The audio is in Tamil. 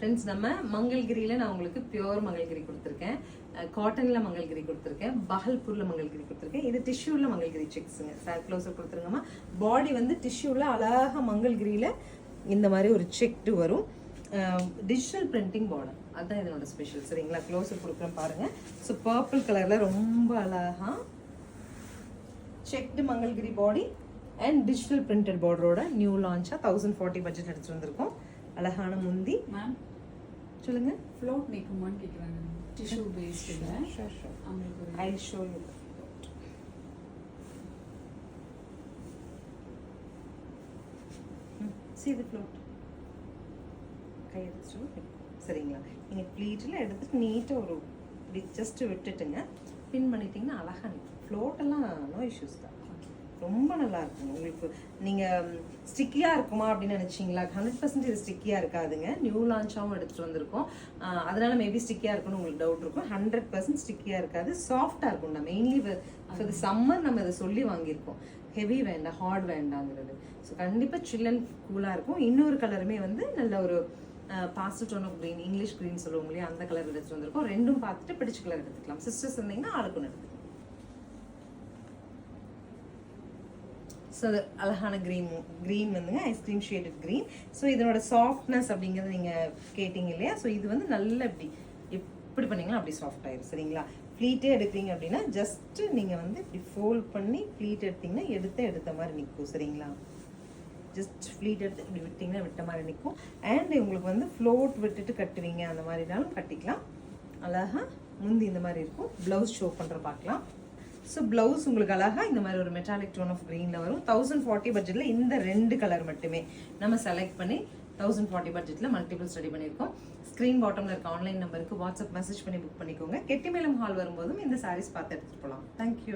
ஃப்ரெண்ட்ஸ் நம்ம மங்கள்கிரியில் நான் உங்களுக்கு பியோர் மங்கள்கிரி கொடுத்துருக்கேன், காட்டனில் மங்கள்கிரி கொடுத்துருக்கேன், பஹல்பூரில் மங்கள்கிரி கொடுத்துருக்கேன். இது டிஷ்யூவில் மங்கள்கிரி செக்ஸுங்க. சார் க்ளோஸர் கொடுத்துருங்கம்மா. பாடி வந்து டிஷ்யூவில் அழகாக மங்கள்கிரியில் இந்த மாதிரி ஒரு செக்டு வரும். டிஜிட்டல் பிரிண்டிங் பார்டர், அதுதான் இதனோட ஸ்பெஷல். சரிங்களா? க்ளோஸர் கொடுக்குறேன் பாருங்கள். ஸோ பர்பிள் கலரில் ரொம்ப அழகாக checked Mangalagiri body and digital printed பார்டரோட நியூ லான்ச்சாக 1040 பட்ஜெட் எடுத்துகிட்டு வந்திருக்கோம். அழகான முந்தி. மேம் சொல்லுங்க. ஃப்ளோட் மேக்குமான்னு கேக்குறாங்க. டிஷ்யூ பேஸ்ட்ல. Sure sure. அவங்களுக்கு I show you. see the float. கை எடுத்து சரிங்களா? நீங்கள் ப்ளீட்டில் எடுத்துட்டு நீட்டாக ஒரு இப்படி ஜஸ்ட் விட்டுட்டுங்க பின் பண்ணிட்டீங்கன்னா அழகாக நிற்கும். ஃப்ளோட்டெல்லாம் நோ இஷ்யூஸ் தான், ரொம்ப நல்லா இருக்கும். உங்களுக்கு நீங்கள் ஸ்டிக்கியாக இருக்குமா அப்படின்னு நினச்சிங்களா? 100% இது ஸ்டிக்கியாக இருக்காதுங்க. நியூ லான்ச்சாகவும் எடுத்துகிட்டு வந்திருக்கோம். அதனால மேபி ஸ்டிக்கியாக இருக்கும்னு உங்களுக்கு டவுட் இருக்கும். 100% ஸ்டிக்கியாக இருக்காது, சாஃப்டாக இருக்கும். நான் மெயின்லி ஃபார் சம்மர் நம்ம இதை சொல்லி வாங்கியிருக்கோம். ஹெவி வேண்டாம், ஹார்ட் வேண்டாங்கிறது. ஸோ கண்டிப்பாக சில் அண்ட் கூலாக இருக்கும். இன்னொரு கலருமே வந்து நல்ல ஒரு pastel tone of green, English green சொல்லுவோம் இல்லையா, அந்த கலர் எடுத்துகிட்டு வந்திருக்கோம். ரெண்டும் பார்த்துட்டு பிடிச்ச கலர் எடுத்துக்கலாம். சிஸ்டர்ஸ் இருந்தீங்கன்னா ஆளுக்குன்னு எடுத்துக்கலாம். ஸோ அழகான க்ரீன் வந்துங்க ஐஸ்கிரீம் ஷேடட் க்ரீன். ஸோ இதனோட சாஃப்ட்னஸ் அப்படிங்கிறது நீங்கள் கேட்டிங்க இல்லையா? ஸோ இது வந்து நல்ல எப்படி பண்ணிங்கன்னா அப்படி சாஃப்ட் ஆயிடும். சரிங்களா? ப்ளீட்டே எடுக்கிறீங்க அப்படின்னா ஜஸ்ட்டு நீங்கள் வந்து இப்படி ஃபோல்ட் பண்ணி ப்ளீட் எடுத்திங்கன்னா எடுத்த மாதிரி நிற்கும். சரிங்களா? ஜஸ்ட் ஃப்ளீட் எடுத்து இப்படி விட்டிங்கன்னா விட்ட மாதிரி நிற்கும். அண்ட் உங்களுக்கு வந்து ஃப்ளோட் விட்டுட்டு கட்டுவீங்க, அந்த மாதிரினாலும் கட்டிக்கலாம். அழகாக முந்தி இந்த மாதிரி இருக்கும். ப்ளவுஸ் ஷோ பண்ணுற பார்க்கலாம். ஸோ ப்ளவுஸ் உங்களுக்கு அழகாக இந்த மாதிரி ஒரு மெட்டாலிக் டோன் ஆஃப் க்ரீனில் வரும். 1040 பட்ஜெட்டில் இந்த 2 கலர் மட்டுமே நம்ம செலக்ட் பண்ணி 1040 பட்ஜெட்டில் மல்டிபிள் ஸ்டடி பண்ணியிருக்கோம். ஸ்க்ரீன் பாட்டமில் இருக்க ஆன்லைன் நம்பருக்கு வாட்ஸ்அப் மெசேஜ் பண்ணி புக் பண்ணிக்கோங்க. கெட்டிமேளம் ஹால் வரும்போதும் இந்த சாரீஸ் பார்த்து எடுத்துகிட்டு போகலாம். தேங்க்யூ.